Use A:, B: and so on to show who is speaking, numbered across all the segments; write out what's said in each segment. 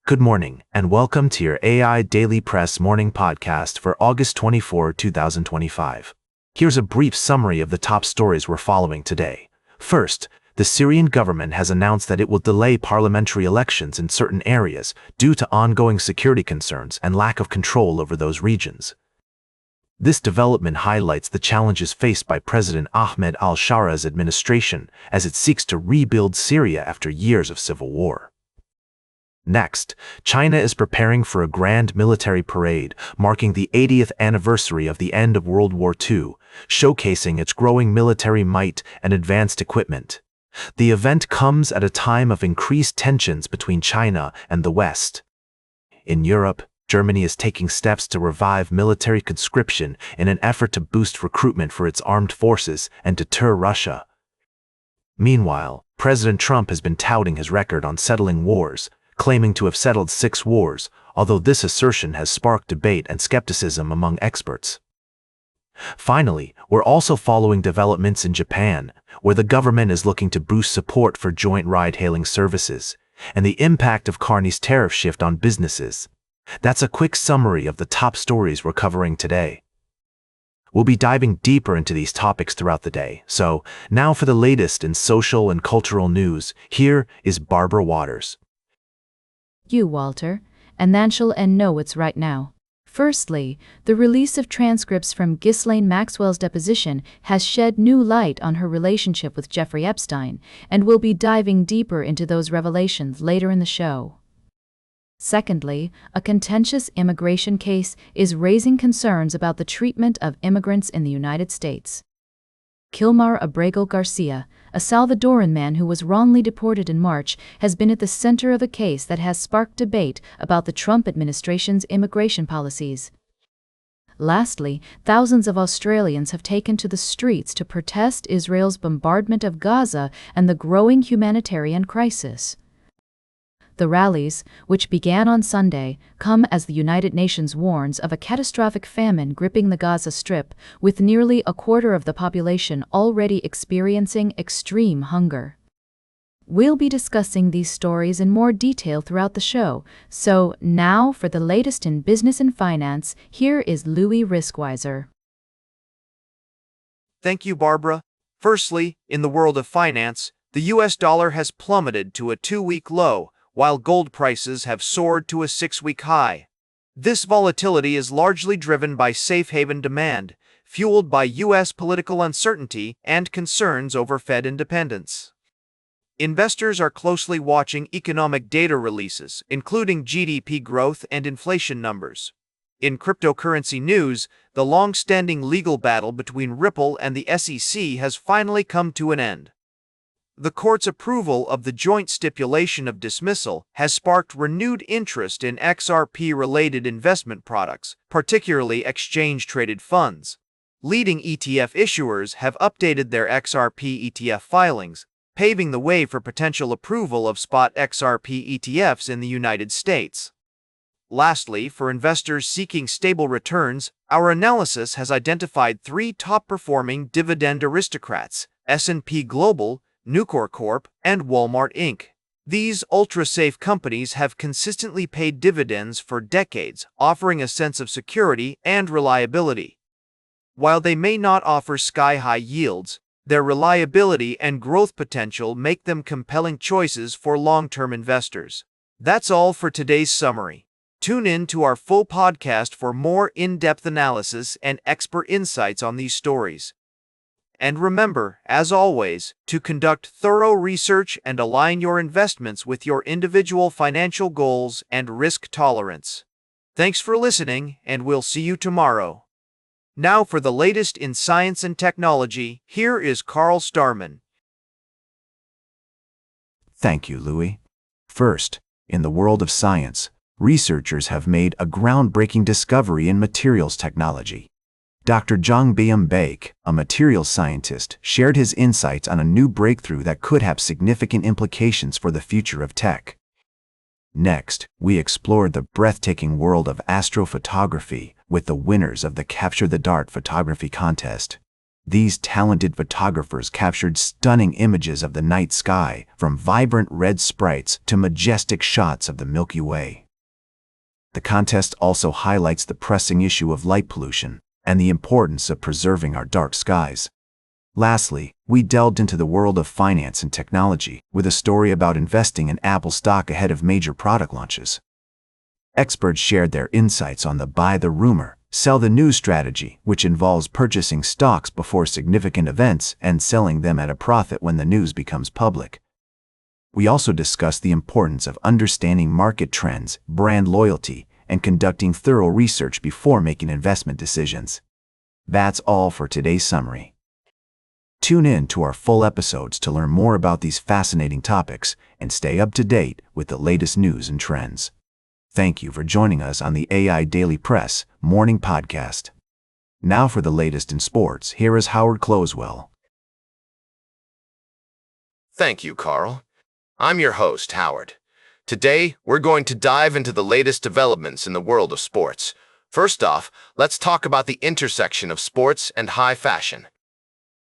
A: Good morning, and welcome to your AI Daily Press morning podcast for August 24, 2025. Here's a brief summary of the top stories we're following today. First, the Syrian government has announced that it will delay parliamentary elections in certain areas due to ongoing security concerns and lack of control over those regions. This development highlights the challenges faced by President Ahmed al-Shara's administration as it seeks to rebuild Syria after years of civil war. Next, China is preparing for a grand military parade marking the 80th anniversary of the end of World War II, showcasing its growing military might and advanced equipment. The event comes at a time of increased tensions between China and the West. In Europe, Germany is taking steps to revive military conscription in an effort to boost recruitment for its armed forces and deter Russia. Meanwhile, President Trump has been touting his record on settling wars, claiming to have settled 6 wars, although this assertion has sparked debate and skepticism among experts. Finally, we're also following developments in Japan, where the government is looking to boost support for joint ride-hailing services, and the impact of Carney's tariff shift on businesses. That's a quick summary of the top stories we're covering today. We'll be diving deeper into these topics throughout the day, so now for the latest in social and cultural news, here is Barbara Waters.
B: You, Walter, and then she'll know it's right now. Firstly, the release of transcripts from Ghislaine Maxwell's deposition has shed new light on her relationship with Jeffrey Epstein, and we'll be diving deeper into those revelations later in the show. Secondly, a contentious immigration case is raising concerns about the treatment of immigrants in the United States. Kilmar Abrego Garcia, a Salvadoran man who was wrongly deported in March, has been at the center of a case that has sparked debate about the Trump administration's immigration policies. Lastly, thousands of Australians have taken to the streets to protest Israel's bombardment of Gaza and the growing humanitarian crisis. The rallies, which began on Sunday, come as the United Nations warns of a catastrophic famine gripping the Gaza Strip, with nearly a quarter of the population already experiencing extreme hunger. We'll be discussing these stories in more detail throughout the show, so now for the latest in business and finance, here is Louis Riskweiser.
C: Thank you, Barbara. Firstly, in the world of finance, the US dollar has plummeted to a 2-week low, while gold prices have soared to a 6-week high. This volatility is largely driven by safe haven demand, fueled by U.S. political uncertainty and concerns over Fed independence. Investors are closely watching economic data releases, including GDP growth and inflation numbers. In cryptocurrency news, the long-standing legal battle between Ripple and the SEC has finally come to an end. The court's approval of the joint stipulation of dismissal has sparked renewed interest in XRP-related investment products, particularly exchange-traded funds. Leading ETF issuers have updated their XRP ETF filings, paving the way for potential approval of spot XRP ETFs in the United States. Lastly, for investors seeking stable returns, our analysis has identified 3 top-performing dividend aristocrats: S&P Global, Nucor Corp, and Walmart Inc. These ultra-safe companies have consistently paid dividends for decades, offering a sense of security and reliability. While they may not offer sky-high yields, their reliability and growth potential make them compelling choices for long-term investors. That's all for today's summary. Tune in to our full podcast for more in-depth analysis and expert insights on these stories. And remember, as always, to conduct thorough research and align your investments with your individual financial goals and risk tolerance. Thanks for listening, and we'll see you tomorrow. Now for the latest in science and technology, here is Carl Starman.
A: Thank you, Louis. First, in the world of science, researchers have made a groundbreaking discovery in materials technology. Dr. Jong-Byum Baek, a materials scientist, shared his insights on a new breakthrough that could have significant implications for the future of tech. Next, we explored the breathtaking world of astrophotography with the winners of the Capture the Dart photography contest. These talented photographers captured stunning images of the night sky, from vibrant red sprites to majestic shots of the Milky Way. The contest also highlights the pressing issue of light pollution and the importance of preserving our dark skies. Lastly, we delved into the world of finance and technology with a story about investing in Apple stock ahead of major product launches. Experts shared their insights on the buy the rumor, sell the news strategy, which involves purchasing stocks before significant events and selling them at a profit when the news becomes public. We also discussed the importance of understanding market trends, brand loyalty, and conducting thorough research before making investment decisions. That's all for today's summary. Tune in to our full episodes to learn more about these fascinating topics and stay up to date with the latest news and trends. Thank you for joining us on the AI Daily Press Morning Podcast. Now for the latest in sports, here is Howard Closewell.
C: Thank you, Carl. I'm your host, Howard. Today, we're going to dive into the latest developments in the world of sports. First off, let's talk about the intersection of sports and high fashion.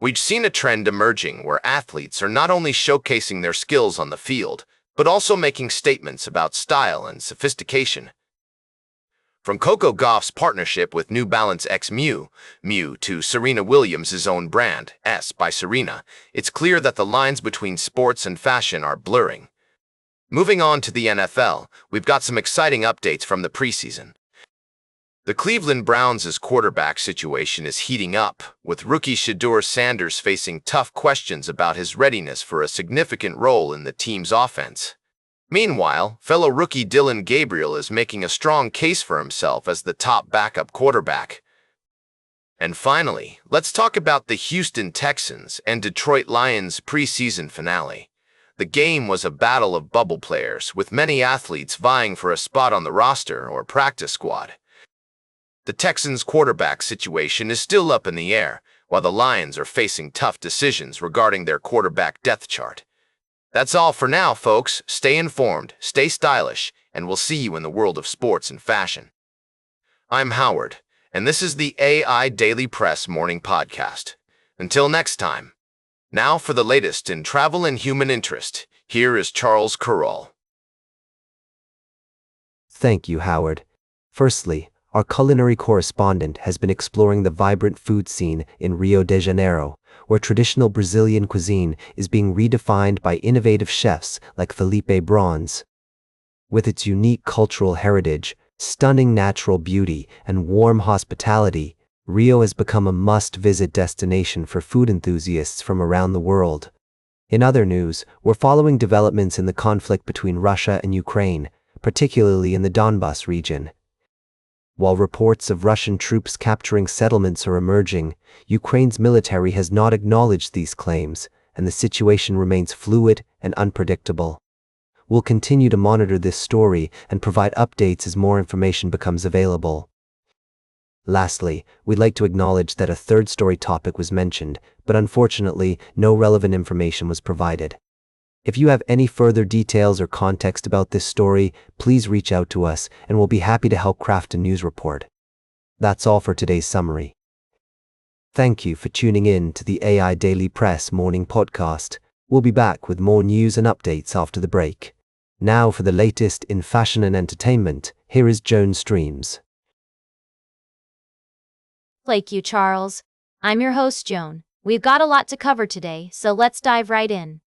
C: We've seen a trend emerging where athletes are not only showcasing their skills on the field, but also making statements about style and sophistication. From Coco Gauff's partnership with New Balance X Miu to Serena Williams' own brand, S by Serena, it's clear that the lines between sports and fashion are blurring. Moving on to the NFL, we've got some exciting updates from the preseason. The Cleveland Browns' quarterback situation is heating up, with rookie Shedeur Sanders facing tough questions about his readiness for a significant role in the team's offense. Meanwhile, fellow rookie Dillon Gabriel is making a strong case for himself as the top backup quarterback. And finally, let's talk about the Houston Texans and Detroit Lions preseason finale. The game was a battle of bubble players, with many athletes vying for a spot on the roster or practice squad. The Texans' quarterback situation is still up in the air, while the Lions are facing tough decisions regarding their quarterback depth chart. That's all for now, folks. Stay informed, stay stylish, and we'll see you in the world of sports and fashion. I'm Howard, and this is the AI Daily Press Morning Podcast. Until next time. Now for the latest in travel and human interest, here is Charles Currall.
D: Thank you, Howard. Firstly, our culinary correspondent has been exploring the vibrant food scene in Rio de Janeiro, where traditional Brazilian cuisine is being redefined by innovative chefs like Felipe Bronze. With its unique cultural heritage, stunning natural beauty, and warm hospitality, Rio has become a must-visit destination for food enthusiasts from around the world. In other news, we're following developments in the conflict between Russia and Ukraine, particularly in the Donbas region. While reports of Russian troops capturing settlements are emerging, Ukraine's military has not acknowledged these claims, and the situation remains fluid and unpredictable. We'll continue to monitor this story and provide updates as more information becomes available. Lastly, we'd like to acknowledge that a third story topic was mentioned, but unfortunately, no relevant information was provided. If you have any further details or context about this story, please reach out to us and we'll be happy to help craft a news report. That's all for today's summary. Thank you for tuning in to the AI Daily Press Morning Podcast. We'll be back with more news and updates after the break. Now for the latest in fashion and entertainment, here is Joan Streams.
E: Thank you, Charles. I'm your host, Joan. We've got a lot to cover today, so let's dive right in.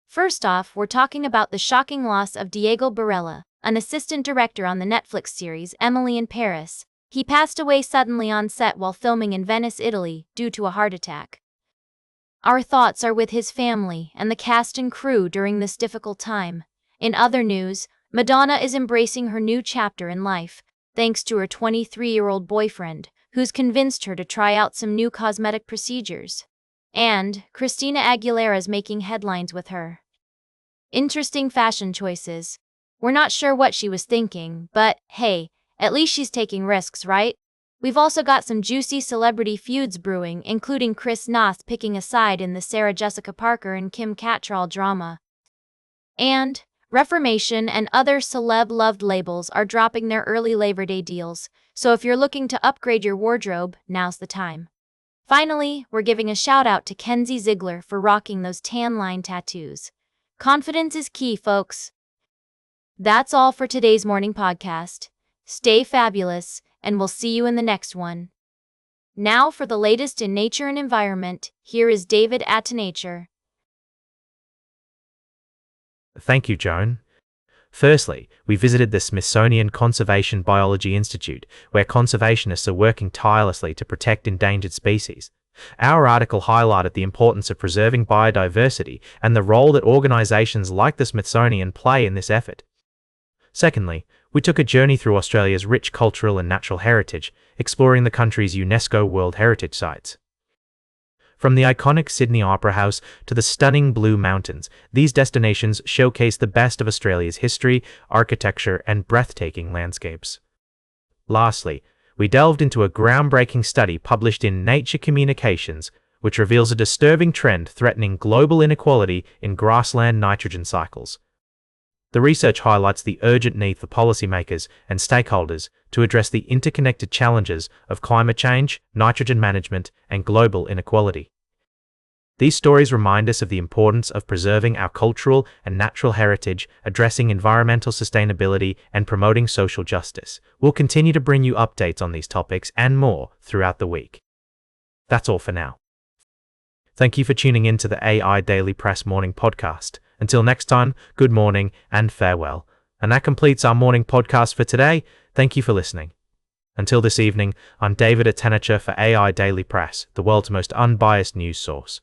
E: First off, we're talking about the shocking loss of Diego Barella, an assistant director on the Netflix series Emily in Paris. He passed away suddenly on set while filming in Venice, Italy, due to a heart attack. Our thoughts are with his family and the cast and crew during this difficult time. In other news, Madonna is embracing her new chapter in life, thanks to her 23-year-old boyfriend, who's convinced her to try out some new cosmetic procedures. And Christina Aguilera's making headlines with her interesting fashion choices. We're not sure what she was thinking, but hey, at least she's taking risks, right? We've also got some juicy celebrity feuds brewing, including Chris Noth picking a side in the Sarah Jessica Parker and Kim Cattrall drama. And Reformation and other celeb-loved labels are dropping their early Labor Day deals, so if you're looking to upgrade your wardrobe, now's the time. Finally, we're giving a shout out to Kenzie Ziegler for rocking those tan line tattoos. Confidence is key, folks. That's all for today's morning podcast. Stay fabulous, and we'll see you in the next one. Now for the latest in nature and environment, here is David at Nature.
A: Thank you, Joan. Firstly, we visited the Smithsonian Conservation Biology Institute, where conservationists are working tirelessly to protect endangered species. Our article highlighted the importance of preserving biodiversity and the role that organizations like the Smithsonian play in this effort. Secondly, we took a journey through Australia's rich cultural and natural heritage, exploring the country's UNESCO World Heritage Sites. From the iconic Sydney Opera House to the stunning Blue Mountains, these destinations showcase the best of Australia's history, architecture, and breathtaking landscapes. Lastly, we delved into a groundbreaking study published in Nature Communications, which reveals a disturbing trend threatening global inequality in grassland nitrogen cycles. The research highlights the urgent need for policymakers and stakeholders to address the interconnected challenges of climate change, nitrogen management, and global inequality. These stories remind us of the importance of preserving our cultural and natural heritage, addressing environmental sustainability, and promoting social justice. We'll continue to bring you updates on these topics and more throughout the week. That's all for now. Thank you for tuning in to the AI Daily Press Morning Podcast. Until next time, good morning and farewell. And that completes our morning podcast for today. Thank you for listening. Until this evening, I'm David at for AI Daily Press, the world's most unbiased news source.